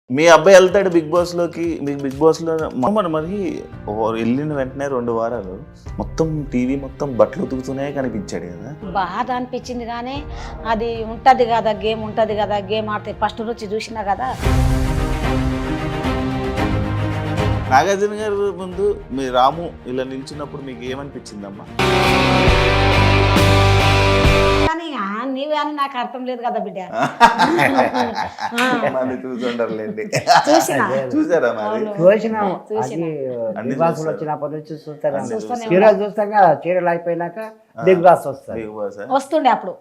మీ అబ్బాయి వెళ్తాడు బిగ్ బాస్లోకి, మీకు బిగ్ బాస్లో మరి వెళ్ళిన వెంటనే 2 వారాలు మొత్తం టీవీ మొత్తం బట్టలు ఉతుకుతూనే కనిపించాడు కదా. బాధ అనిపించింది కానీ అది ఉంటుంది కదా, గేమ్ ఉంటుంది కదా, గేమ్ ఆడితే ఫస్ట్ నుంచి చూసినా కదా. నాగార్జున గారు ముందు మీ రాము ఇలా నిల్చున్నప్పుడు మీకు ఏమనిపించిందమ్మా? కానీ నీవే అని నాకు అర్థం లేదు కదా బిడ్డ. చూసుంటారులేండి. చూసారా చూసినాము, బిగ్ బాస్ వచ్చినప్పటి నుంచి చూస్తాను. చీరలు చూస్తాం కదా, చీరలు అయిపోయినాక బిగ్ బాస్ వస్తుంది, వస్తుండే అప్పుడు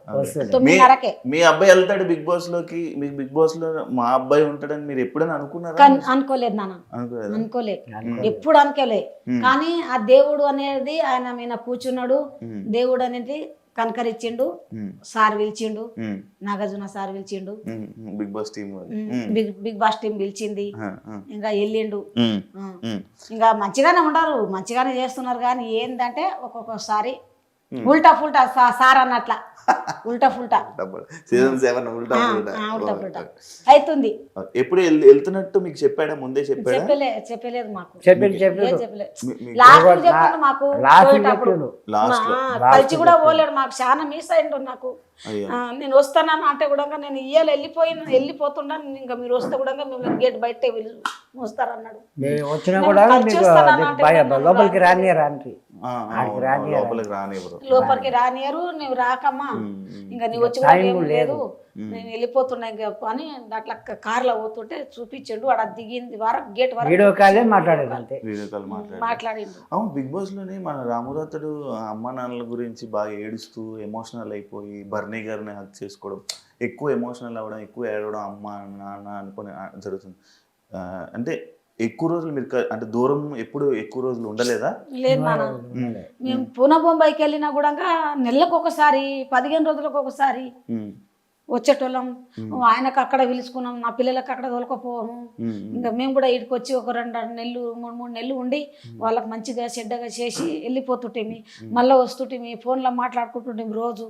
9:30కే. మీ అబ్బాయి వెళ్తాడు బిగ్ బాస్ లోకి, మీకు బిగ్ బాస్ లో మా అబ్బాయి ఉంటాడని మీరు ఎప్పుడైనా అనుకున్నారా? అనుకోలేదు నాన్న, అనుకోలేదు, ఎప్పుడు అనుకోలేదు. కానీ ఆ దేవుడు అనేది ఆయన మీద కూర్చున్నాడు. దేవుడు అనేది కనకరిచ్చిండు, సార్ పిలిచిండు, నాగార్జున సార్ పిలిచిండు, big boss team big boss team పిలిచింది, ఇంకా వెళ్ళిండు. ఇంకా మంచిగానే ఉండరు, మంచిగానే చేస్తున్నారు. కానీ ఏంటంటే ఒక్కొక్కసారి ఉల్టా ఫుల్టా సార్ అన్నట్ల ఉల్టా ఫుల్టా సీజన్ 7 ఉల్టా ఫుల్టా అవుతుంది. ఎప్పుడు వెళ్తున్నట్టు మీకు చెప్పాడా? ముందే చెప్పాడా? చెప్పలేదు మాకు, మాకు కలిసి కూడా పోలేడు. మాకు చాలా మిస్ అయిండు. నాకు నేను వస్తానని అంటే కూడా నేను ఇయ్యాలి వెళ్ళిపోతున్నాను. ఇంకా మీరు వస్తే కూడా మిమ్మల్ని గేట్ బయట వస్తారన్నాడు. లోపలికి రానియరు, నువ్వు రాకమ్మా, ఇంకా నువ్వు వచ్చి కూడా ఏం లేదు, నేను వెళ్ళిపోతున్నా ఇంకా అని అట్లా కార్లో పోతుంటే చూపించాడు. ఆడ దిగింది వరకు గేట్ వరకు వీడియో కాల్ మాట్లాడిండు. అవును, బిగ్ బాస్ లోనే మన రామురాతుడు అమ్మ నాన్నల గురించి బాగా ఏడుస్తూ ఎమోషనల్ అయిపోయి బర్నీ గారిని హక్ చేసుకోవడం, ఎక్కువ ఎమోషనల్ అవ్వడం, ఎక్కువ ఏడవడం, అమ్మ నాన్న అనుకుని జరుగుతుంది. అంటే ఎక్కువ రోజులు మీరు అంటే దూరం ఎప్పుడు ఎక్కువ రోజులు ఉండలేదా? లేదు నాన్న, మేము పూనా బొంబాయికి వెళ్ళినా కూడా నెలకు ఒకసారి 15 రోజులకు ఒకసారి వచ్చేటోళ్ళం. ఆయనకు అక్కడ పిలుచుకున్నాం, నా పిల్లలకు అక్కడ తోలుకపోము. ఇంకా మేము కూడా ఇక్కడికి వచ్చి ఒక 2 నెలలు 3 నెలలు ఉండి వాళ్ళకి మంచిగా చెడ్డగా చేసి వెళ్ళిపోతుంటేమి, మళ్ళీ వస్తుంటేమి, ఫోన్లో మాట్లాడుకుంటుంటే రోజు.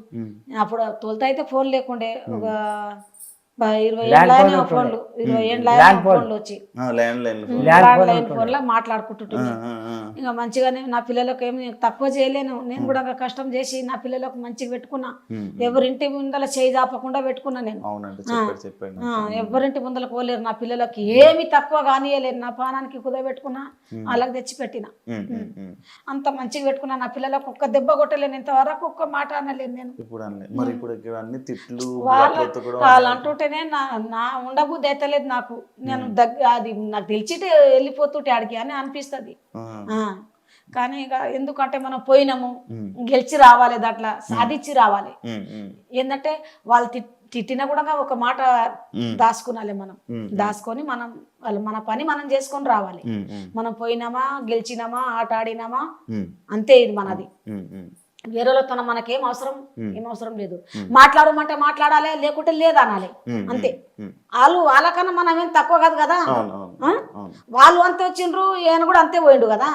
అప్పుడు తోలుతా అయితే ఫోన్ లేకుండే, ఒక 20 ఏళ్ళ ఫోన్లు, 20 ఏళ్ళ ఫోన్లు వచ్చి ల్యాండ్ ఫోన్ లో మాట్లాడుకుంటుంటుంది. ఇంకా మంచిగానే నా పిల్లలకు ఏమి తక్కువ చేయలేను. నేను కూడా కష్టం చేసి నా పిల్లలకు మంచిగా పెట్టుకున్నా. ఎవరింటి ముందల చేయి దాపకుండా పెట్టుకున్నా. నేను ఎవరింటి ముందల పోలేరు, నా పిల్లలకి ఏమి తక్కువ కానియలేను. నా పానానికి కుదబెట్టుకున్నా, వాళ్ళకి తెచ్చి పెట్టిన. అంత మంచిగా పెట్టుకున్నా. నా పిల్లలకు ఒక్క దెబ్బ కొట్టలేను, ఇంతవరకు ఒక్క మాట అనలేను నేను. వాళ్ళు అంటుంటే నా ఉండబుద్ధి అయితలేదు నాకు. నేను అది నాకు తెలిసిటే వెళ్ళిపోతుంటే ఆడికి అని అనిపిస్తుంది. కానీ ఇక ఎందుకంటే మనం పోయినాము, గెలిచి రావాలి, దాంట్లో సాధించి రావాలి. ఏంటంటే వాళ్ళు తిట్టినా కూడా ఒక మాట దాచుకునాలి. మనం దాచుకొని వాళ్ళు మన పని మనం చేసుకొని రావాలి. మనం పోయినామా, గెలిచినామా, ఆట ఆడినామా, అంతే. ఇది మనది. వేరేతో మనకేం అవసరం, ఏం అవసరం లేదు. మాట్లాడమంటే మాట్లాడాలి, లేకుంటే లేదనాలి, అంతే. వాళ్ళకన్నా మనం ఏం తక్కువ కాదు కదా. వాళ్ళు అంతే వచ్చిండ్రు, ఈయన కూడా అంతే పోయిండు కదా.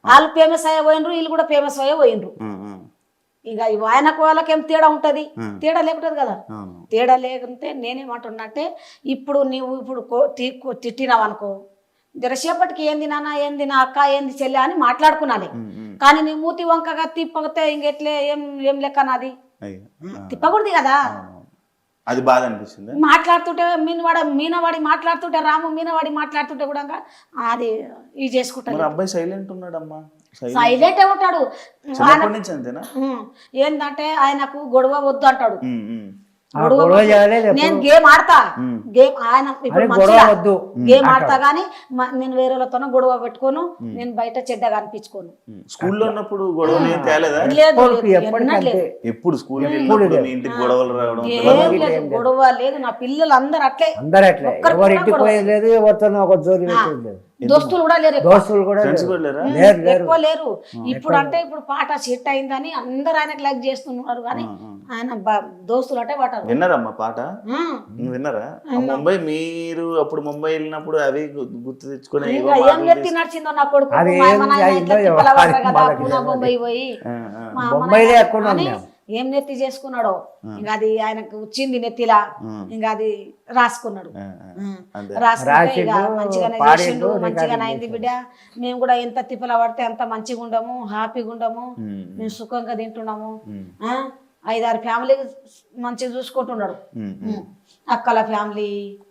వాళ్ళు ఫేమస్ అయ్యే పోయిండ్రు, వీళ్ళు కూడా ఫేమస్ అయ్యే పోయిండ్రు. ఇక ఆయనకు వాళ్ళకేం తేడా ఉంటది? తేడా లేకుంటది కదా. తేడా లేకుంటే నేనేమంటున్నా అంటే, ఇప్పుడు నీవు ఇప్పుడు తిట్టినావు అనుకో, జరసేపటికి ఏంది నాన్న, ఏంది నా అక్క, ఏంది చెల్లె అని మాట్లాడుకున్నాలి. కానీ నీ మూతి వంకగా తిప్పగితే ఇంకెట్లే ఏం లెక్క నాది? తిప్పకూడదు కదా. అది బాధ అనిపిస్తుంది. మాట్లాడుతుంటే మీనవాడి మాట్లాడుతుంటే, రాము మీనవాడి మాట్లాడుతుంటే కూడా అది ఇది చేసుకుంటారు. అబ్బాయి సైలెంట్ ఉన్నాడమ్మా. సైలెంట్ ఉంటాడు. ఏంటంటే ఆయనకు గొడవ వద్దు అంటాడు. నేను గేమ్ ఆడతా, గేమ్ ఆయన గేమ్ ఆడతా గానీ నేను వేరేలతో గొడవ పెట్టుకోను, నేను బయట చెడ్డగా అనిపించుకోను. స్కూల్లో ఉన్నప్పుడు గొడవ లేదు. నా పిల్లలు అందరు అట్లే, దోస్తులు కూడా లేరు, ఎక్కువ లేరు. ఇప్పుడు అంటే ఇప్పుడు పాట సెట్ అయిందని అందరు ఆయనకు లైక్ చేస్తున్నారు. కానీ ఆయన దోస్తులు అంటే పట్టారు. విన్నారమ్మా పాట? విన్నారా? ముంబై మీరు అప్పుడు ముంబై వెళ్ళినప్పుడు అవి గుర్తు తెచ్చుకుని ఏం ఎత్తి నడిచిందో నా కొడుకు. ముంబై పోయి ఏం నెత్తి చేసుకున్నాడో ఇంకా అది ఆయనకు వచ్చింది నెత్తిలా ఇంకా అది రాసుకున్నాడు. రాసుకుంటే ఇక మంచిగానే చేసిండు, మంచిగానే అయింది బిడ్డ. మేము కూడా ఎంత తిప్పల పడితే అంత మంచిగా ఉండము, హ్యాపీగా ఉండము, మేము సుఖంగా తింటున్నాము. 5-6 ఫ్యామిలీ మంచిగా చూసుకుంటున్నాడు. అక్కల ఫ్యామిలీ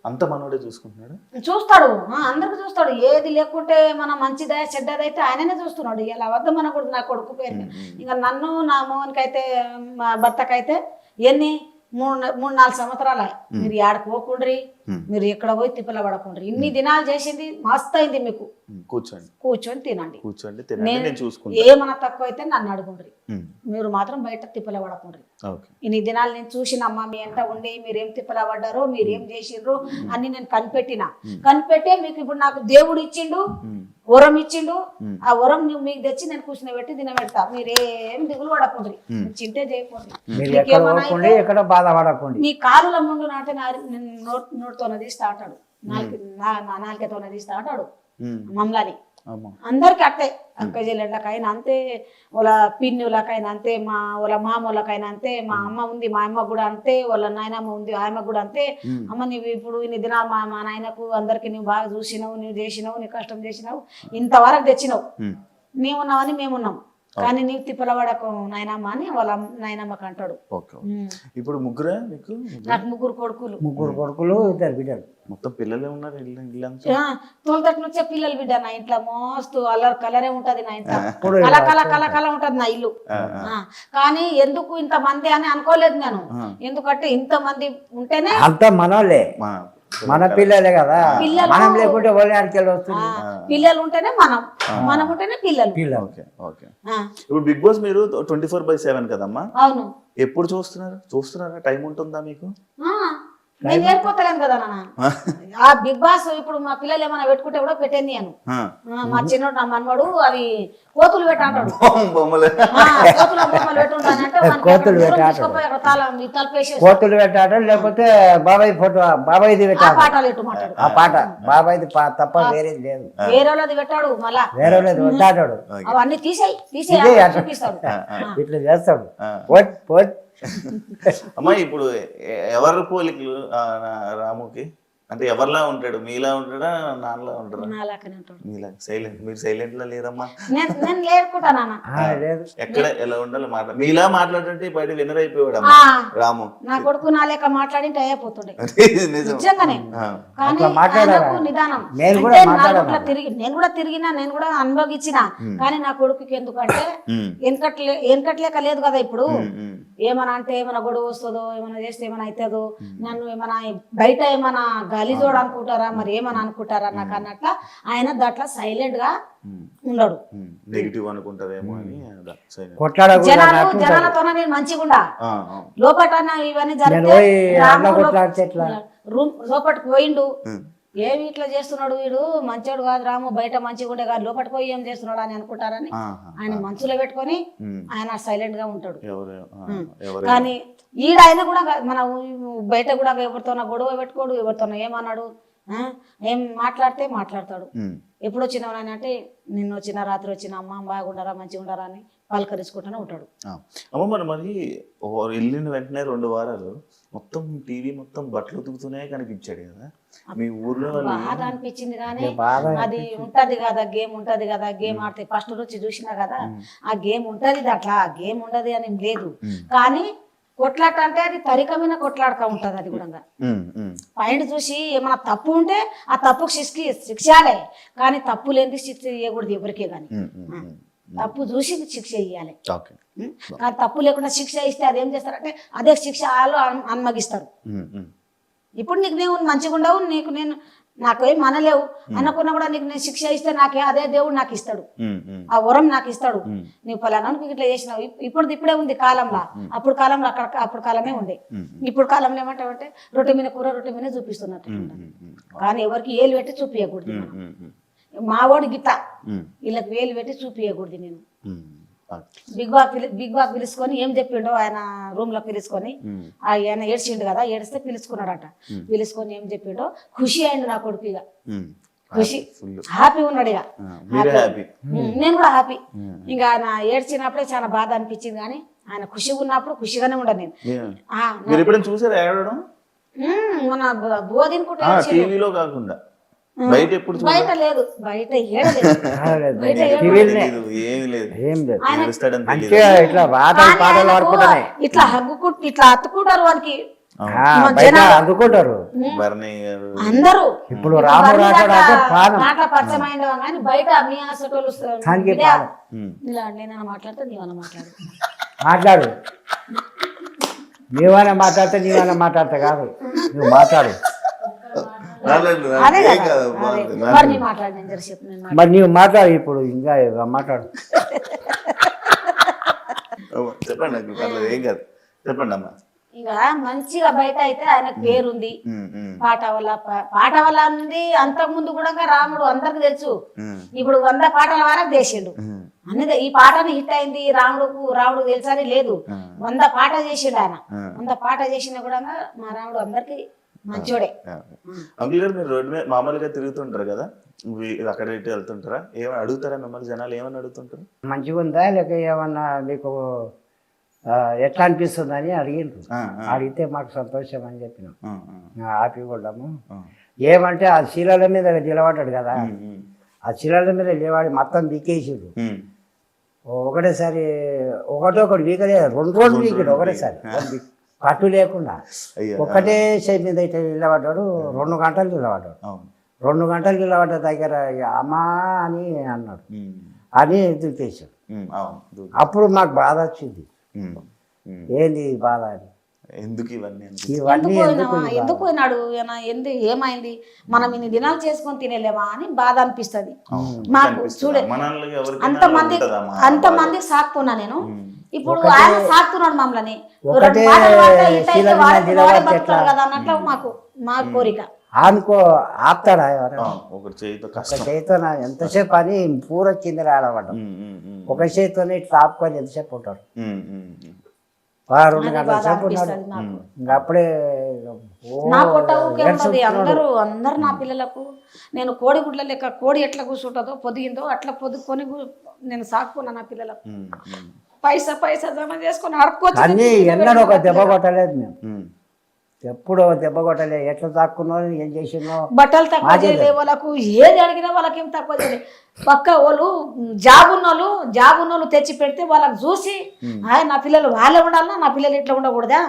అంత మనోడే చూసుకుంటున్నాడు, చూస్తాడు, అందరికి చూస్తాడు. ఏది లేకుంటే మన మంచిదా చెడ్డదైతే ఆయననే చూస్తున్నాడు. ఇలా వద్ద మన కొడుకు, నా కొడుకు పేరు ఇంకా నన్ను నా మోహన్కైతే మా భర్తకైతే ఎన్ని 3-4 సంవత్సరాలు మీరు ఏడకు పోకుండ్రి, మీరు ఎక్కడ పోయి తిప్పల పడకుండ్రి. ఇన్ని దినాలు చేసింది మస్తు అయింది, మీకు కూర్చొని తినండి, నేను చూసుకుంటా. ఏమన్నా తక్కువ అయితే నన్ను అడుగుండ్రి, మీరు మాత్రం బయట తిప్పల పడకుండ్రి. ఇన్ని దినాలు నేను చూసినమ్మా, మీ ఎంట ఉండి మీరేం తిప్పల పడ్డారో, మీరేం చేసిండ్రు అన్ని నేను కనిపెట్టే మీకు ఇప్పుడు నాకు దేవుడు ఇచ్చిండు, వరం ఇచ్చిండు. ఆ వరం నువ్వు మీకు తెచ్చి నేను కూర్చుని పెట్టి తినబెడతా. మీరేం దిగులు పడకుండ్రి, చింతే చేయకండి, మీ కాలుల ముందు నాటే నోటితోనే తీస్తా అంటాడు, నాలుకతోనే తీస్తా అంటాడు మమ్మల్ని. అందరికి అట్టే, అక్క చెల్లెళ్ళకైనా అంతే, వాళ్ళ పిన్నులకైనా అంతే, వాళ్ళ మామూలకైనా అంతే, మా అమ్మ ఉంది, మా అమ్మ కూడా అంతే, వాళ్ళ నాయనమ్మ ఉంది, ఆయమ్మ కూడా అంతే. అమ్మ నువ్వు ఇప్పుడు ఇన్ని దినాలు మా నాయనకు అందరికి నువ్వు బాగా చూసినావు, నువ్వు చేసినావు, నీ కష్టం చేసినావు, ఇంతవరకు తెచ్చినావు, మేమున్నామని మేమున్నాం, కానీ నీవు తిప్పలవాడకు నాయనమ్మ అని వాళ్ళ నాయనమ్మకి అంటాడు. ఇప్పుడు ముగ్గురే మీకు? నాకు 3 కొడుకులు. 2 బిడ్డలు. మొత్తం పిల్లలే ఉన్నారు? తోలుతట్టు వచ్చే పిల్లలు బిడ్డ. నా ఇంట్లో మస్తు అల్లరి కలరే ఉంటది, నా ఇంట్లో కల ఉంటది నా ఇల్లు. కానీ ఎందుకు ఇంత మంది అని అనుకోలేదు నేను, ఎందుకంటే ఇంత మంది ఉంటేనే అంత మనోళ్ళే, మన పిల్లలే కదా, మనం లేకుంటే వస్తుంది. పిల్లలు ఉంటేనే మనం ఉంటేనే పిల్లలు. ఇప్పుడు బిగ్ బాస్ మీరు 24/7 కదమ్మా? అవును. ఎప్పుడు చూస్తున్నారా? టైం ఉంటుందా మీకు? నేను ఏర్పోతలేను కదా నాన్న. ఆ బిగ్ బాస్ ఇప్పుడు మా పిల్లలు ఏమైనా పెట్టుకుంటే కూడా పెట్టేది నేను. మా చిన్నోడు నా మనవాడు అవి కోతులు పెట్టాడు, బొమ్మలు కోతులు పెట్టాడు, లేకపోతే బాబాయ్ ఫోటో బాబాయ్ది పెట్టాడు, ఆ పాట బాబాయ్ది తప్ప వేరేది లేదు, వేరే వాళ్ళది పెట్టాడు, మళ్ళా వేరే వాళ్ళది వడ్డాడు, అవన్నీ తీసేయి చూపిస్తాడు, ఇట్లా చేస్తాడు. అమ్మా ఇప్పుడు ఎవరు పోలికలు రాముకి? అంటే ఎవరిలా ఉంటాడు? మీలా ఉంటాడా, నాన్నలా ఉంటాడా? మీలా సైలెంట్. మీరు సైలెంట్ లా లేరమ్మా. ఎక్కడ ఎలా ఉండాలి మీలా మాట్లాడుతుంటే బయట వినర్ అయిపోయాడు రాము. నా కొడుకు నా లేక మాట్లాడింటే అయిపోతుండే నిజంగానే. నిదానం నేను కూడా తిరిగినా, నేను కూడా అనుభవించిన. కానీ నా కొడుకుకి ఎందుకంటే వెనకట్లేక లేదు కదా. ఇప్పుడు ఏమన్నా అంటే ఏమైనా గొడవ వస్తుందో, ఏమైనా చేస్తే ఏమైనా అవుతుందో, నన్ను ఏమైనా బయట ఏమైనా గలీజోడు అనుకుంటారా, మరి ఏమని అనుకుంటారా నాకు అన్నట్ల ఆయన దాంట్లో సైలెంట్ గా ఉండడు. నెగిటివ్ అనుకుంటారేమో అని జనాలతోనే నేను మంచిగా ఉండా. లోపట ఇవన్నీ జరిగితే రూమ్ లోపలికి పోయిండు, ఏమి ఇట్లా చేస్తున్నాడు వీడు, మంచోడు కాదు రాము, బయట మంచిగా ఉండే కాదు, లోపలికి పోయి ఏం చేస్తున్నాడు అని అనుకుంటారని ఆయన మనసులో పెట్టుకొని ఆయన సైలెంట్ గా ఉంటాడు. కానీ ఈయన కూడా మన బయట కూడా ఎవరితోనా గొడవ పెట్టుకోడు, ఎవరితోనా ఏమన్నాడు, ఏం మాట్లాడితే మాట్లాడతాడు. ఎప్పుడు వచ్చినావు అంటే నిన్న వచ్చిన, రాత్రి వచ్చిన, అమ్మ బాగుండారా, మంచిగా ఉండారా అని పలకరించుకుంటూనే ఉంటాడు. అమ్మ మరి వెళ్ళిన వెంటనే 2 వారాలు మొత్తం టీవీ మొత్తం బట్టలు ఉతుకుతూనే కనిపించాడు కదా మీ ఊర్లో? బాధ అనిపించింది, కానీ అది ఉంటది కదా, గేమ్ ఉంటది కదా, గేమ్ ఆడితే ఫస్ట్ నుంచి చూసినా కదా, ఆ గేమ్ ఉంటది దాంట్లో, ఆ గేమ్ ఉండదు అని లేదు. కానీ కొట్లాట అంటే అది తరికమైన కొట్లాడక ఉంటది. అది కూడా పైన చూసి ఏమైనా తప్పు ఉంటే ఆ తప్పుకు శిక్షాలే, కానీ తప్పు లేని శిక్ష ఇవ్వకూడదు ఎవరికే. కానీ తప్పు చూసి శిక్ష ఇవ్వాలి, కానీ తప్పు లేకుండా శిక్ష ఇస్తే అదేం చేస్తారంటే అదే శిక్ష వాళ్ళు అన్మగిస్తారు. ఇప్పుడు నీకు నేను మంచిగా ఉండవు, నీకు నేను నాకేం మనలేవు అనుకున్నా కూడా నీకు నేను శిక్ష ఇస్తే నాకే అదే దేవుడు నాకు ఇస్తాడు, ఆ వరం నాకు ఇస్తాడు. నీవు ఫలానానికి ఇట్లా చేసినావు. ఇప్పుడే ఉంది కాలంలో, అప్పుడు కాలంలో అప్పుడు కాలమే ఉండే. ఇప్పుడు కాలంలో ఏమంటావంటే రొట్టె మీద కూర, రొట్టె మీద చూపిస్తున్నట్టు. కానీ ఎవరికి ఏలు పెట్టి చూపించకూడదు. మావాడు గిట్ట వీళ్ళకి వేలు పెట్టి చూపించకూడదు. నేను బిగ్ బాస్ పిలుచుకొని ఏం చెప్పిండో ఆయన రూమ్ లో పిలుచుకొని, ఆయన ఏడ్చిండు కదా, ఏడిస్తే పిలుచుకున్నాడట. పిలుచుకొని ఏం చెప్పిండో ఖుషి అయిండు నా కొడుకు. ఇక ఖుషి హ్యాపీ ఉన్నాడు. ఇక నేను కూడా హ్యాపీ. ఇంకా ఆయన ఏడ్చినప్పుడే చాలా బాధ అనిపించింది, కానీ ఆయన ఖుషిగా ఉన్నప్పుడు ఖుషిగానే ఉండను నేను. మీరు ఎప్పుడైనా చూసారా ఏడవడం? మన బువ్వ తినుకుంటే టీవీలో కాకుండా బయట ఎప్పుడు బయట లేదు, బయట ఏడలేదు. ఏమి లేదు, ఏం లేదు. ఏడుస్తాడని తెలియదు. మంచిగా ఇట్లా పాటలు పాటలు పాడుకుంటానే ఇట్లా హగ్గుకుంటూ ఇట్లా అత్తుకుంటారు వానికి బయట అందుకుంటారు భరణి గారు అందరూ. ఇప్పుడు రాము రాజాడు అంటే ప్రాణం. మాటల పరిచయం అయిన కానీ బయట మీ హాస్పిటల్ దానికి ఇలా ప్రాణం. నేనన్నా మాట్లాడితే నీవన్నా మాట్లాడు. మాట్లాడు, నీవైనా మాట్లాడితే నీవైనా మాట్లాడతా కాదు, నువ్వు మాట్లాడు. అదే కదా, మరి నీ మాట్లాడు, నేను జరిసేపు నేను మరి నీవు మాట్లాడు ఇప్పుడు, ఇంకా మాట్లాడు. చెప్పండి నాకు పర్లేదు, ఏం కాదు, చెప్పండి అమ్మా. ఇక మంచిగా బయట అయితే ఆయనకు పేరుంది, పాట వల్ల ఉంది. అంతకు ముందు కూడా రాముడు అందరికి తెలుసు. ఇప్పుడు 100 పాటల వరకు చేసిండు అన్ని. ఈ పాటని హిట్ అయింది, రాముడు తెలుసని లేదు. 100 పాట చేసిండు ఆయన. 100 పాట చేసినా కూడా మా రాముడు అందరికి మంచోడే. అంకుల్ గారు, మీరు రోడ్డు మీద మామూలుగా తిరుగుతుంటారు కదా, అక్కడ ఇటు వెళ్తుంటారా? ఏమైనా అడుగుతారా మిమ్మల్ని జనాలు? ఏమని అడుగుతుంటారు? మంచిగా ఉందా లేక ఏమన్నా మీకు ఎట్లా అనిపిస్తుంది అని అడిగిండ్రు. అడిగితే మాకు సంతోషం అని చెప్పినాం, హ్యాపీ కొడ్డాము. ఏమంటే ఆ శీలల మీద నిలబడ్డాడు కదా, ఆ శీలల మీద నిలబడి మొత్తం బీకేసాడు. ఒకటేసారి ఒకటి వీకలే, 2 రోజులు వీకాడు ఒకటేసారి, పట్టు లేకుండా. ఒక్కటే షేప్ మీద అయితే నిలబడ్డాడు. 2 గంటలు నిలబడ్డాడు. 2 గంటలు నిలబడ్డ దగ్గర అమ్మా అని అన్నాడు, అని దుక్కేశాడు. అప్పుడు మాకు బాధ వచ్చింది, ఏంది బాధ అని. ఎందుకు ఇవన్నీ ఎందుకు పోయినాడు, ఏమైంది, మనం ఇన్ని దినాలు చేసుకొని తినేలేమా అని బాధ అనిపిస్తుంది మాకు. చూడే అంతమంది సాకుతున్నా నేను, ఇప్పుడు ఆయన సాకుతున్నాడు మమ్మల్ని కదా అన్నట్లు మా కోరిక. అనుకో ఆపుతాడా ఒక చేతితో ఎంతసేపు అని పూర కింద ఆడబడ్డాం. ఒక చేతితోనే ఇట్లా ఆపుకొని ఎంతసేపు ఉంటాడు, 2 గంటల సేపు ఉన్నాడు. ఇంకా అప్పుడే నా పొట్ట ఊకే ఉన్నది. అందరూ నా పిల్లలకు నేను కోడి గుడ్ల లెక్క, కోడి ఎట్లా కూర్చుంటుందో పొదిగిందో అట్లా పొదుకొని నేను సాకుకున్నా నా పిల్లలకు. పైసా జమ చేసుకొని అడుక్కోవచ్చు. అన్నీ ఎన్నడూ ఒక దెబ్బ కొట్టలేదు మేము, ఎప్పుడు దెబ్బ కొట్టలేదు. ఎట్లా తాక్కున్నావు, ఏం చేసినావు, బట్టలు తక్కువ చేయలే వాళ్ళకు, ఏది అడిగినా వాళ్ళకి ఏం తక్కువ చేయలేదు. పక్క వాళ్ళు జాబ్ ఉన్నోళ్ళు తెచ్చి పెడితే వాళ్ళకి చూసి నా పిల్లలు వాళ్ళే ఉండాలన్నా, నా పిల్లలు ఇట్లా ఉండకూడదా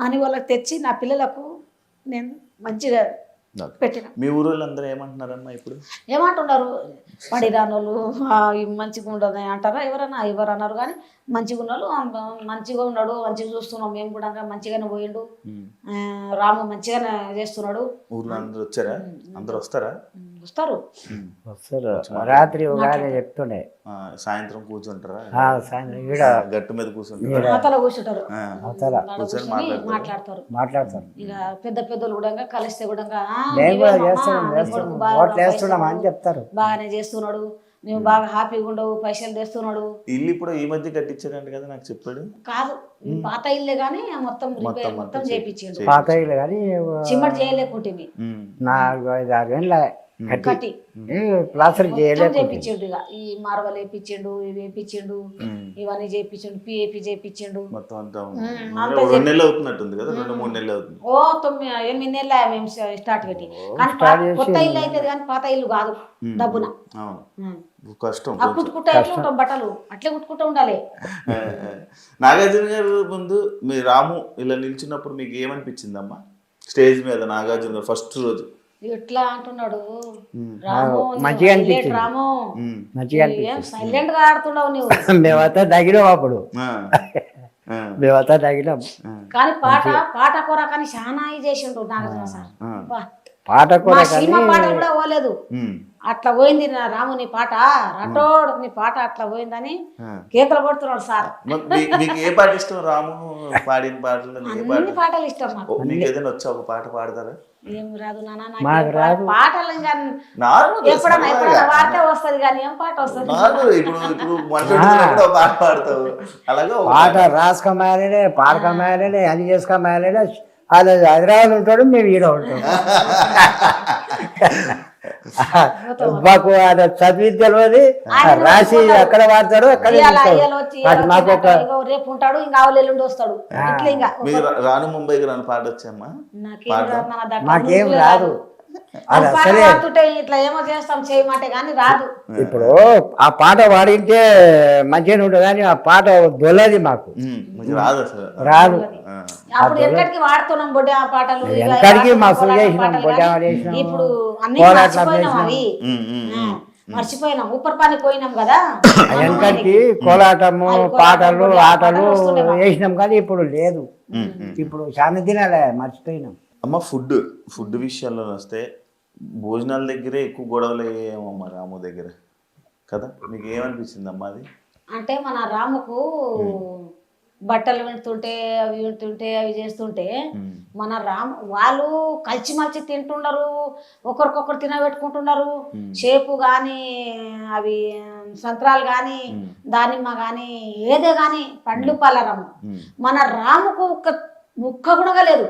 అని వాళ్ళకి తెచ్చి నా పిల్లలకు నేను మంచిగా పెట్టిన. మీ ఊళ్ళో అందరూ ఏమంటున్నారమ్మా ఇప్పుడు? ఏమంటున్నారు, పడిరానోళ్ళు మంచిగా ఉండదు అంటారా ఎవరు అన్నారు. కానీ మంచిగా ఉన్నోళ్ళు మంచిగా ఉన్నాడు, మంచిగా చూస్తున్నాం మేము కూడా, మంచిగానే పోయిండు. రాము మంచిగానే చేస్తున్నాడు. ఊర్లో అందరూ వచ్చారా? అందరూ వస్తారు. రాత్రి చెప్తుండే సాయంత్రం కూర్చుంటారా? గట్టు మీద కూర్చుంటారు, మాట్లాడతారు. ఇక పెద్దోళ్ళు కూడా కలిస్తే కూడా అని చెప్తారు, బాగానే చేస్తున్నాడు, నువ్వు బాగా హ్యాపీగా ఉండవు, పైసలు తెస్తున్నాడు. ఇల్లు ఇప్పుడు ఈ మధ్య కట్టించారంట కదా, నాకు చెప్పాడు. కాదు, పాత ఇల్లే గానీ మొత్తం చేయించాడు. పాత ఇల్లు కానీ చిమ్మటి చేయలేకుంటే 4-5-6 ఏళ్ళ కట్టి ప్లాస్టర్ చేయించిండు. ఇక ఈ మార్వల్ వేయించిండు, ఇవి వేయించిండు, ఇవన్నీ చేయించిండు, పిఏపి చేయించిండు. మొత్తం అంతా 2 నెలలు అవుతున్నట్టుంది కదా, 2-3 నెలలు అవుతుంది. 8 నెలలు మేము స్టార్ట్ పెట్టి. కానీ కొత్త ఇల్లు అవుతుంది కానీ పాత ఇల్లు కాదు, డబ్బున కష్టం. కుట్టుకుంటా ఎట్లా ఉంటాం, బట్టలు అట్లే కుట్టుకుంటూ ఉండాలి. నాగార్జున గారు ముందు మీ రాము ఇలా నిల్చున్నప్పుడు మీకు ఏమనిపించిందమ్మా స్టేజ్ మీద? నాగార్జున గారు ఫస్ట్ రోజు ఎట్లా అంటున్నాడు, మంచిగా రాము సైలెంట్ గా ఆడుతున్నావు నువ్వు. మేమంతా తగినాం అప్పుడు, మేమంతా తగినాం. కానీ పాట కూర కానీ చాలా చేసిండు నాగార్జున సార్. పాట కూర పాట కూడా పోలేదు, అట్లా పోయింది నా రాము నీ పాట, రటోడు నీ పాట అట్లా పోయిందని కేకలు కొడుతున్నాడు సార్. మీకు ఏ పాట ఇష్టం? రాము పాడిన పాటలు అన్ని పాటలు ఇష్టం నాకు. మీకు ఏదైనా వచ్చా ఒక పాట పాడతారా? ఏం రాదు నాన్న, పాటలు ఎప్పుడన్నా పాటే వస్తుంది కానీ ఏం పాట వస్తుంది? పాట రాసుకోమాలే, పాడకమాలే, అని చేసుకోమాలే. అది హైదరాబాద్ ఉంటాడు, మేము ఈడ ఉంటాం. మాకు అది చదివి తెలియదు, రాసి ఎక్కడ వాడతాడు అక్కడ అది మాకు ఒక రేపు ఉంటాడు ఇంకా ఆవులు ఎల్లుండి వస్తాడు ఇట్లా ఇంకా మీకు రాను ముంబైకి రాను పాట వచ్చామ్మా? మాకేం రాదు. అది అసలే ఇట్లా ఏమో చేస్తాం చేయమంటే గానీ రాదు. ఇప్పుడు ఆ పాట వాడింటే మంచిగా ఉంటుంది కానీ ఆ పాట దొల్లది మాకు మీకు రాదు అసలు? రాదు. అప్పుడు ఎక్కడికి వాడుతున్నాం బొడ్డే ఆ పాటలు ఎక్కడికి మా సులు చేసినాం, బొడ్డాలు చేసినాం, ఇప్పుడు అన్ని మర్చిపోయినాం అవి మర్చిపోయినాం ఉప్పర్ పని పోయినాం కదా వెనకడికి కోలాటము పాటలు ఆటలు వేసినాం కానీ ఇప్పుడు లేదు. ఇప్పుడు చాలా దినాలే మర్చిపోయినాం. అమ్మ ఫుడ్ విషయాల్లో వస్తే భోజనాల దగ్గరే ఎక్కువ గొడవలు అయ్యేమమ్మా రాము దగ్గర కదా? మీకు ఏమనిపించింది అమ్మా అది? అంటే మన రాముకు బట్టలు వింటుంటే అవి చేస్తుంటే మన వాళ్ళు కలిసిమలిసి తింటున్నారు, ఒకరికొకరు తినబెట్టుకుంటున్నారు. షేపు కానీ అవి సంత్రాలు కానీ దానిమ్మ కానీ ఏదే కానీ పండ్లు పలరము మన రాముకు ఒక ముక్క కూడా లేదు,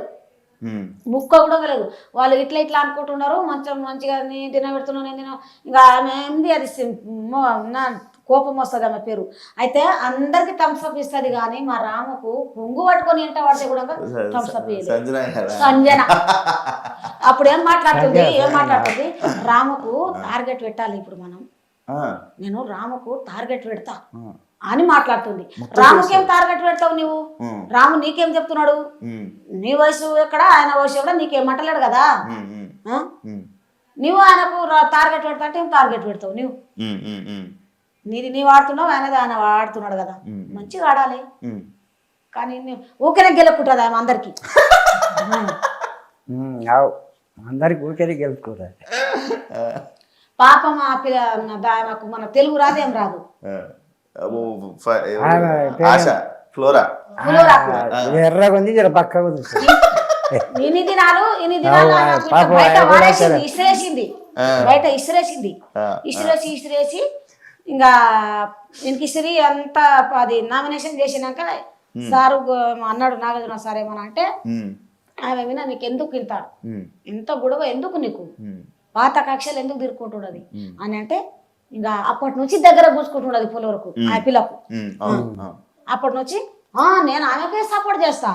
ముక్క కూడా లేదు. వాళ్ళు ఇట్లా అనుకుంటున్నారు, మంచిగా నేను తినబెడుతున్నాను నేను తిన ఇంకా ఆమె ఏంది అది నా కోపం వస్తుంది ఆమె పేరు. అయితే అందరికి థమ్స్అప్ ఇస్తుంది కానీ మా రాముకు పొంగు పట్టుకొని ఎంట పడితే కూడా థమ్స్అప్ సంజన అప్పుడు ఏం మాట్లాడుతుంది రాముకు టార్గెట్ పెట్టాలి ఇప్పుడు మనం, నేను రాముకు టార్గెట్ పెడతా అని మాట్లాడుతుంది. రాముకేం టార్గెట్ పెడతావు నువ్వు? రాము నీకేం చెప్తున్నాడు? నీ వయసు ఎక్కడ ఆయన వయసు ఎక్కడ నీకేం మంటలేడు కదా. నువ్వు ఆయనకు టార్గెట్ పెడతా అంటే ఏం టార్గెట్ పెడతావు నువ్వు? నీ వాడుతున్నావు ఆయన వాడుతున్నాడు కదా, మంచిగా ఆడాలి. కానీ ఊరికే గెలుపుకుంటుంది ఆమె అందరికి అందరికి ఊరికే గెలుపుకుంటుంది. పాపం మన తెలుగు రాదేం రాదు. ఎర్రగా ఉంది జర పక్కగా ఉంది. ఇన్ని దినాలు బయట ఇసిరేసి ఇంకా ఇంక ఇసిరి అంతా అది నామినేషన్ చేసినాక సారు అన్నాడు నాగార్జున సార్ ఏమన్నా అంటే ఆమె వినా నీకు ఎందుకు ఇంత గొడవ ఎందుకు నీకు పాత కక్షలు ఎందుకు తిరుక్కుంటున్నది అని అంటే ఇంకా అప్పటి నుంచి దగ్గర కూర్చుకుంటున్నది పుల వరకు ఆ పిల్లకు. అప్పటి నుంచి నేను ఆమెకే సపోర్ట్ చేస్తా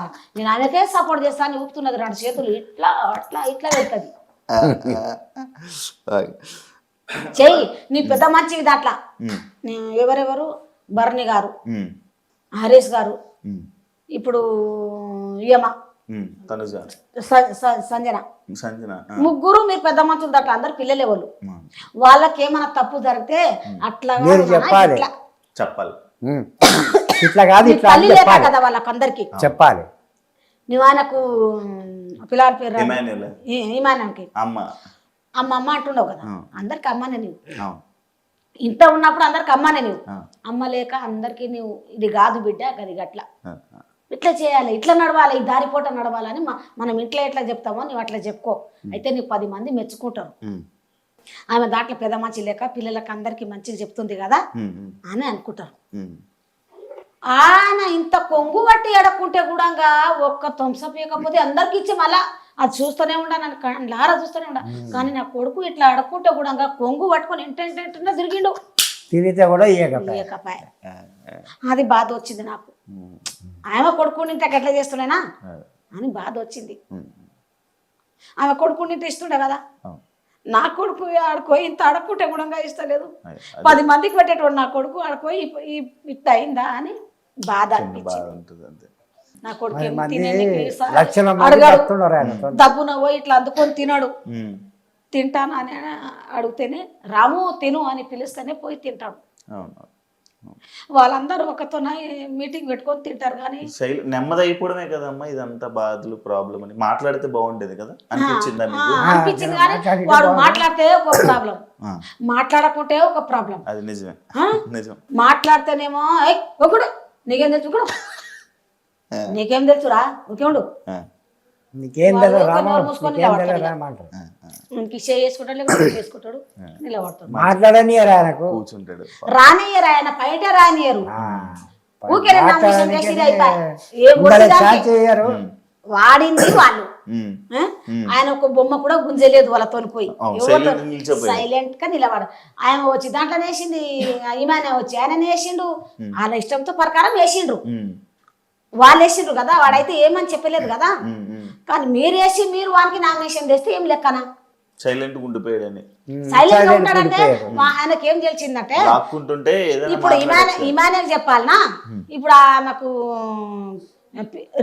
అని ఊపుతున్నది, రెండు చేతులు ఇట్లా అట్లా ఇట్లా వెళ్తుంది. చెయ్యి నీ పెద్ద మంచిది దాంట్లో ఎవరెవరు భరణి గారు, హరీష్ గారు, ఇప్పుడు యమ సంజన ముగ్గురు మీరు పెద్ద మంచులు దాంట్లో అందరు పిల్లలే వాళ్ళు. వాళ్ళకి ఏమైనా తప్పు జరిగితే అట్లా చెప్పాలి తల్లి లేక కదా వాళ్ళకందరికి చెప్పాలి. నువ్వు ఆయనకు పిల్లల పేరు ఇమానానికి అమ్మ అంటుండవు కదా, అందరికి అమ్మనే నువ్వు. ఇంత ఉన్నప్పుడు అందరికి అమ్మనే నువ్వు. అమ్మ లేక అందరికి నువ్వు ఇది కాదు బిడ్డ అది గట్ల ఇట్లా చేయాలి, ఇట్లా నడవాలి, ఈ దారిపోట నడవాలని మనం ఇంట్లో ఎట్లా చెప్తామో నువ్వు అట్లా చెప్పుకో, అయితే నీకు 10 మంది మెచ్చుకుంటారు. ఆమె దాంట్లో పెద్ద మంచి లేక పిల్లలకి అందరికి మంచిగా చెప్తుంది కదా అని అనుకుంటారు. ఆయన ఇంత కొంగు బట్టి ఎడకుంటే కూడా ఒక్క థమ్స్అప్ ఇవ్వకపోతే అందరికి ఇచ్చి మళ్ళా అది చూస్తూనే ఉండా, నన్ను లారా చూస్తూనే ఉండా. కానీ నా కొడుకు ఇట్లా అడకుంటే కూడా కొంగు పట్టుకొని ఇంటెంటెంటున్నా తిరిగిండు, తిరిగితే కూడా ఇయ్యకపాయ. అది బాధ వచ్చింది నాకు. ఆమె కొడుకుని ఎట్లా చేస్తున్నానా అని బాధ వచ్చింది. ఆమె కొడుకుని ఇస్తుండే కదా, నా కొడుకు ఆడుకోయి ఇంత అడక్కుంటే కూడా ఇస్తలేదు. 10 మందికి పెట్టేటోడు నా కొడుకు ఆడుకోయి ఇట్లా అయిందా అని బాధ అనిపించింది. నా కొడుకు డబ్బున పోయి ఇట్లా అందుకొని తినడు. తింటాను అని అడిగితేనే రాము తిను అని పిలిస్తేనే పోయి తింటాడు. వాళ్ళందరూ ఒకతో మీటింగ్ పెట్టుకొని తింటారు. కానీ నెమ్మది అయిపోవడమే కదమ్మా ఇదంతా బాధలు ప్రాబ్లం అని మాట్లాడితే బాగుండేది కదా అనిపించింది. కానీ వాడు మాట్లాడితే ఒక ప్రాబ్లం, మాట్లాడకుంటే ఒక ప్రాబ్లం. అది నిజమే నిజం. మాట్లాడితేనేమో ఒకడు నీకేం తెలుసు, ఒకడు నీకేం తెలుసురా ఒకేడు చేసుకుంటాడు నిలబడతాడు. మాట్లాడనియరు ఆయనకు, కూర్చుంటాడు, రానియరు ఆయన బయట రానియరు. వాడింది వాళ్ళు ఆ? ఆయన ఒక బొమ్మ కూడా గుంజలేదు వాళ్ళతో పోయి silent గా నిల్చోపోయాడు. సైలెంట్ గా నిలబడు. ఆయన వచ్చి దాంట్లో వేసింది ఈమెనే వచ్చి ఆయన వేసిండు, వాళ్ళ ఇష్టంతో ప్రకారం వేసిండ్రు, వాళ్ళు వేసిండ్రు కదా, వాడైతే ఏమని చెప్పలేదు కదా. కానీ మీరు వేసి మీరు వానికి నామినేషన్ తెస్తే ఏం లెక్కనా? సైలెంట్ ఉండిపోయాడని సైలెంట్ గా ఉంటాడంటే ఆయనకి ఏం తెలిసిందంటే లాక్కుంటుంటే ఏదైనా ఇప్పుడు ఇమానే చెప్పాలనా, ఇప్పుడు నాకు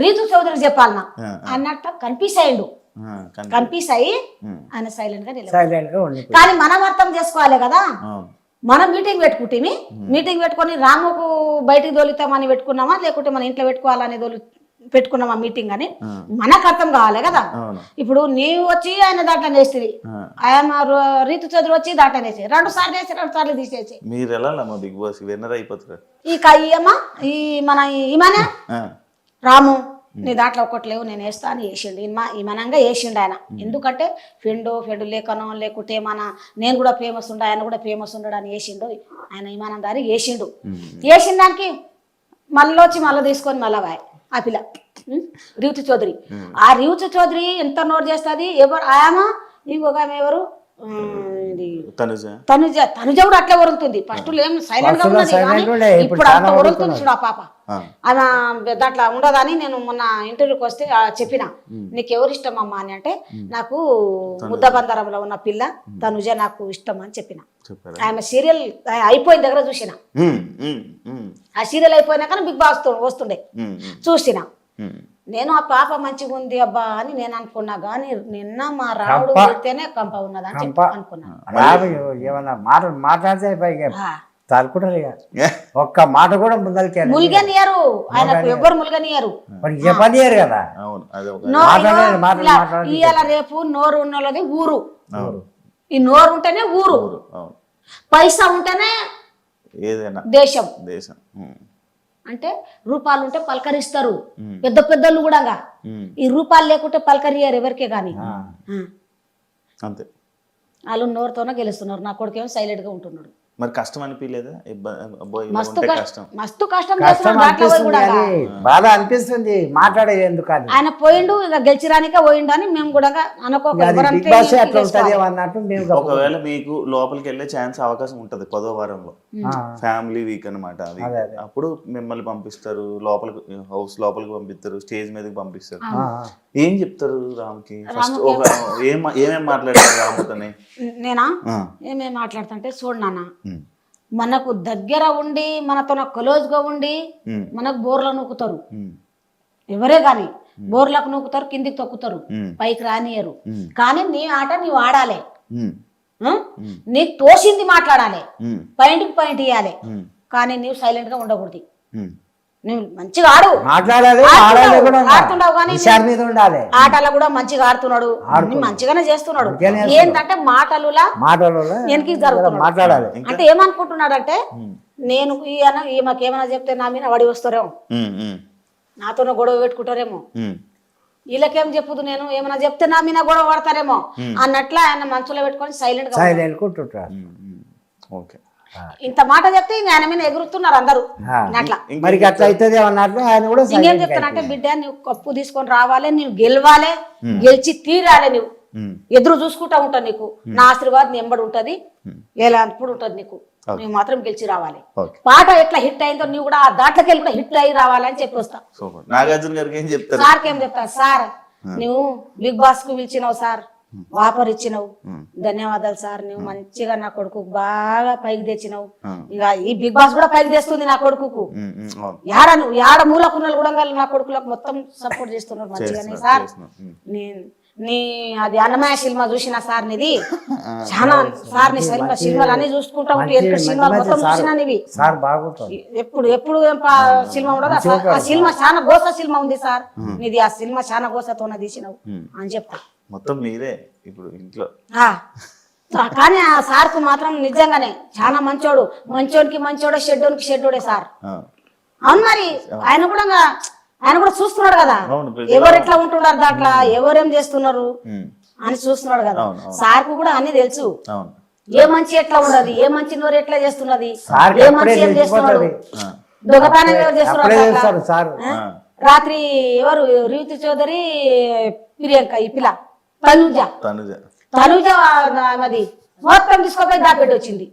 రీతు చౌదరి చెప్పాలనా అన్నట్టు కన్ఫ్యూజ్ అయ్యిండు. కన్ఫ్యూజ్ అయ్యి ఆయన సైలెంట్ గా నిలబడ్డాడు. సైలెంట్ గా ఉండి కానీ మనం అర్థం చేసుకోవాలి కదా, మనం మీటింగ్ పెట్టుకుంటే మీటింగ్ పెట్టుకొని రాముకు బయటికి తోలుతామని పెట్టుకున్నామా, లేకుంటే మన ఇంట్లో పెట్టుకోవాలని పెట్టుకున్నామా మీటింగ్ అని మనకు అర్థం కావాలి కదా. ఇప్పుడు నీవు వచ్చి ఆయన దాంట్లో వేస్తుంది, ఆయన రీతు చదువు వచ్చి దాంట్లో వేసి 2 సార్లు వేసి 2 సార్లు తీసేసి మీరు ఎలా బిగ్ బాస్ విన్నర్ అయిపోతారు. ఈ కయ్యమ్మ ఈ మన ఈమెనే రాము నీ దాంట్లో ఒకటి లేవు నేను వేస్తా అని వేసిండు, ఈమనంగా వేసిండు ఆయన. ఎందుకంటే ఫెండు లేకనో లేకుంటే నేను కూడా ఫేమస్ ఉండ ఆయన కూడా ఫేమస్ ఉండడు అని వేసిండు ఆయన. ఈమానం దారి వేసిండు, వేసిన దానికి మళ్ళీ వచ్చి మళ్ళీ తీసుకొని మళ్ళా వాయ్ ఆ పిల్ల రీతు చౌదరి. ఆ రీతు చౌదరి ఎంత నోట్ చేస్తుంది, ఎవరు ఆయమా ఇంకొక ఆమె ఎవరు తనుజ కూడా అట్లే వరులుతుంది. ఫస్ట్ ఏం సైలెంట్ గా ఉన్నది కానీ ఇప్పుడు అంత వరులుతుంది చూడు ఆ పాప. ఆమె దాంట్లో ఉండదని నేను మొన్న ఇంటర్వ్యూకి వస్తే చెప్పిన, నీకు ఎవరు ఇష్టం అమ్మా అని అంటే నాకు ముద్దబందరంలో ఉన్న పిల్ల తనుజ నాకు ఇష్టం అని చెప్పిన. ఆమె సీరియల్ అయిపోయిన దగ్గర చూసిన, ఆ సీరియల్ అయిపోయినాక బిగ్ బాస్ వస్తుండే చూసిన. నేను ఆ పాప మంచిగా ఉంది అబ్బా అని నేను అనుకున్నా, కానీ నిన్న మా రావుడు పెడితేనే కంప ఉన్నదని చెప్పి అనుకున్నాను. ఏమన్నా మాట్లాడితే తలుకుంటారు ఇక ఒక్క మాట కూడా ముల్గనియరు, ఆయనకు ఎవ్వరు ముల్గనియరు, చెప్పనియరు కదా. ఇవాళ రేపు నోరు ఉన్నది ఊరు, ఈ నోరు ఉంటేనే ఊరు, పైసా ఉంటేనే ఏదైనా దేశం. అంటే రూపాయలు ఉంటే పలకరిస్తారు పెద్ద పెద్దలు కూడా, ఈ రూపాయలు లేకుంటే పలకరియరు ఎవరికే గాని. అంతే, వాళ్ళు నోరుతోనే గెలుస్తున్నారు. నా కొడుకేమో సైలెంట్ గా ఉంటున్నాడు. మరి కష్టం అనిపించలేదా? మస్తు కష్టం బాధ అనిపిస్తుంది మాట్లాడేది ఎందుకు అని. ఆయన పోయిండు, ఇక గెలిచిరానికే పోయిండు అని మేము కూడా అన్నట్టు. ఒకవేళ మీకు లోపలికి వెళ్ళే ఛాన్స్ అవకాశం ఉంటది 10వ వారంలో, ఫ్యామిలీ వీక్ అనమాట అది. అప్పుడు మిమ్మల్ని పంపిస్తారు లోపలికి, హౌస్ లోపలికి పంపిస్తారు, స్టేజ్ మీదకి పంపిస్తారు. ఏం చెప్తారు రామ్కి? ఫస్ట్ ఏమేం మాట్లాడతారు రాముతోనే? నేనా ఏమేం మాట్లాడుతుంటే, చూడు నాన్న మనకు దగ్గర ఉండి మనతో క్లోజ్ గా ఉండి మనకు బోర్ల నూకుతారు, ఎవరే గాని బోర్లకు నూకుతారు, కిందికి తొక్కుతారు, పైకి రానియరు. కానీ నీ ఆట నీవు ఆడాలి, నీకు తోసింది మాట్లాడాలి, పాయింట్ ఇవ్వాలి. కానీ నీవు సైలెంట్ గా ఉండకూడదు. నువ్వు మంచిగా ఆడు, ఆడుతున్నావు కానీ ఆటలు కూడా మంచిగా ఆడుతున్నాడు, మంచిగానే చేస్తున్నాడు. ఏంటంటే మాటలులా వెనక్కి జరుగుతున్నాడు. అంటే ఏమనుకుంటున్నాడు అంటే, నేను ఈమెకేమైనా చెప్తే నా మీద వడి వస్తారేమో, నాతో గొడవ పెట్టుకుంటారేమో, వీళ్ళకేం చెప్పుదు నేను ఏమైనా చెప్తే నా మీద గొడవ పడతారేమో అన్నట్లా ఆయన మనసులో పెట్టుకొని సైలెంట్ గా. ఇంత మాట చెప్తే ఇంక ఆయన మీద ఎగురుతున్నారు అందరూ. అట్లా మరి అట్లా అవుతుంది అన్నట్లు ఆయన కూడా ఇంకేం చెప్తానంటే, బిడ్డ నువ్వు కప్పు తీసుకొని రావాలి, నువ్వు గెలవాలి, గెలిచి తీరాలి. నువ్వు ఎదురు చూసుకుంటా ఉంటావు, నీకు నా ఆశీర్వాదం నీ ఎంబడి ఉంటది, ఎలా అప్పుడు ఉంటది నీకు. నువ్వు మాత్రం గెలిచి రావాలి. పాట ఎట్లా హిట్ అయిందో నువ్వు కూడా దాంట్లోకి వెళ్ళి కూడా హిట్ అయ్యి రావాలని చెప్పి వస్తా. సార్కి ఏం చెప్తా, సార్ నువ్వు బిగ్ బాస్ కు పిలిచినావు సార్, ఆఫర్ ఇచ్చినావు, ధన్యవాదాలు సార్, నువ్వు మంచిగా నా కొడుకు బాగా పైకి తెచ్చినావు. ఇక ఈ బిగ్ బాస్ కూడా పైకి తెస్తుంది నా కొడుకు. యాడ మూలకున్నలు కూడా నా కొడుకులకు మొత్తం సపోర్ట్ చేస్తున్నారు మంచిగానే సార్. నీ అది అన్నమయ్య సినిమా చూసిన సార్, నీది చాలా సార్, నీ సినిమాలు అన్ని చూసుకుంటా ఉంటే సినిమాలు మొత్తం చూసినా నీవి. ఎప్పుడు సినిమా ఉండదు, ఆ సినిమా చాలా గోస సినిమా ఉంది సార్ నీది, ఆ సినిమా చాలా గోసతోనే తీసినావు అని చెప్తా. మొత్తం మీరే ఇప్పుడు ఇంట్లో. కానీ ఆ సార్ కు మాత్రం నిజంగానే చాలా మంచోడు, మంచోడికి మంచోడే, షెడ్డోనికి షెడ్డోడే సార్. అవును, మరి ఆయన కూడా చూస్తున్నాడు కదా, ఎవరు ఎట్లా ఉంటున్నారు దాంట్లో, ఎవరేం చేస్తున్నారు అని చూస్తున్నాడు కదా. సార్ కు కూడా అన్ని తెలుసు, ఏ మంచి ఎట్లా ఉన్నది, ఏ మంచి నోరు ఎట్లా చేస్తున్నది, ఏ మంచి ఏం చేస్తున్నాడు, దొంగతనం ఎవరు చేస్తున్నారు, రాత్రి ఎవరు రీతి చౌదరి ప్రియాంక ఈ పిల్ల తనుజ తనుజ అది మొత్తం తీసుకోపోయి దాపెట్టి వచ్చింది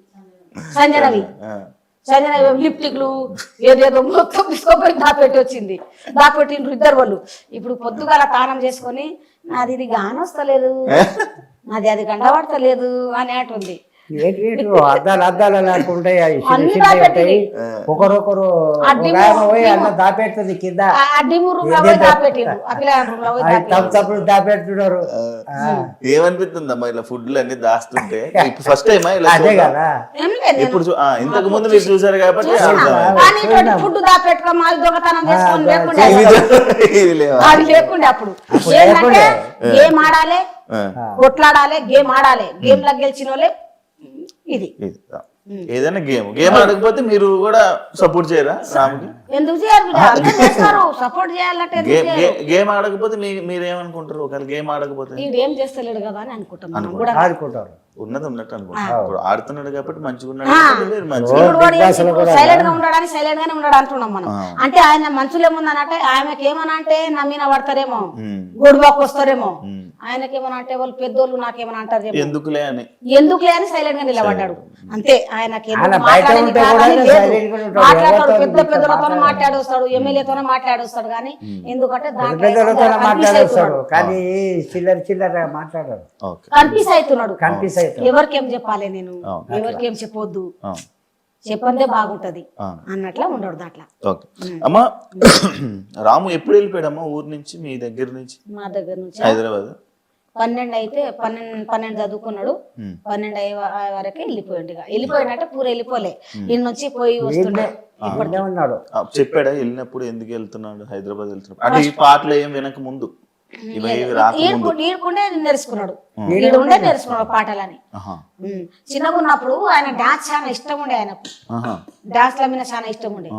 సంజనవి లిప్టిక్లు ఏదేదో మొత్తం తీసుకోపోయి దాపెట్టి వచ్చింది దాపెట్టిండ్రు ఇద్దరు వాళ్ళు ఇప్పుడు పొద్దుగాల తానం చేసుకొని నాది ఇది గానొస్తలేదు నాది అది గండబడతలేదు అని అంటుంది అద్దాలు అద్దాలు అనుకుంటాయి ఉంటాయి ఒకరొకరు పోయి అన్న దాపెడుతుంది కింద తప్పుడు దాపెడుతున్నారు. ఏమనిపిస్తుందమ్మా ఇలా ఫుడ్లు అన్ని దాస్తుంటే ఫస్ట్ టైం అదే కదా ఇప్పుడు ఇంతకు ముందు మీరు చూసారు కాబట్టి ఫుడ్ దాపెట్టుకో మాది దొంగతనం చేసుకొని లేకుండే అప్పుడు ఏంటంటే గేమ్ ఆడాలి కొట్లాడాలి గేమ్ ఆడాలి గేమ్ లో గెలిచిన వాళ్ళే ఇది ఏదైనా గేమ్ ఆడకపోతే మీరు కూడా సపోర్ట్ చేయరా రాముకి? ఎందుకు చేయాలి సపోర్ట్ చేయాలంటే గేమ్ ఆడకపోతే మీరేమనుకుంటారు? ఒకవేళ గేమ్ ఆడకపోతే ఏం చేస్తలేడు కదా అని అనుకుంటాం మనం కూడా ఆడుకుంటారు ఉన్నది ఉన్నట్టు అనుకుంటారు. ఇప్పుడు ఆడుతున్నాడు కాబట్టి మంచిగా ఉన్నాడు సైలెంట్ గా ఉండడానికి సైలెంట్ గానే ఉన్నాడు అంటున్నాం మనం. అంటే ఆయన మనసులో ఏముందనంటే ఆయనకి ఏమన్నా అంటే నమ్మిన పడతారేమో గొడవకు వస్తారేమో ఆయనకేమన్నా అంటే వాళ్ళు పెద్దోళ్ళు నాకేమన్నా అంటారు ఎందుకులే అని సైలెంట్ గా నిలబడ్డాడు అంతే. ఆయనకి మాట్లాడతాడు పెద్ద పెద్దలతో మాట్లాడొస్తాడు ఎమ్మెల్యేతోనే మాట్లాడొస్తాడు కానీ ఎందుకంటే కానీ చిల్లర చిల్లర మాట్లాడారు కన్ఫ్యూజ్ అవుతున్నాడు. ఎవరికేం చెప్పాలి నేను ఎవరికేం చెప్పొద్దు చెప్పందే బాగుంటది అన్నట్లా ఉండడు దాంట్లో. అమ్మా రాము ఎప్పుడు వెళ్ళిపోయాడమ్మా ఊరు నుంచి మీ దగ్గర నుంచి? మా దగ్గర నుంచి హైదరాబాద్ 12 అయితే 12 చదువుకున్నాడు 12 అయ్యే వరకే వెళ్ళిపోయినట్టే పూర వెళ్ళిపోలే ఇన్ని నుంచి పోయి వస్తుండే. ఉన్నాడు చెప్పాడా వెళ్ళినప్పుడు ఎందుకు వెళ్తున్నాడు హైదరాబాద్ వెళ్తున్నాడు అంటే ఈ పాటలు ఏం వినక ముందు ఈడుకుండే నేర్చుకున్నాడు ఈడుండే నేర్చుకున్నాడు పాటలని. చిన్నగా ఉన్నప్పుడు ఆయన డాన్స్ చాలా ఇష్టం ఉండే ఆయనకు డాన్స్ ల మీద చాలా ఇష్టం ఉండే.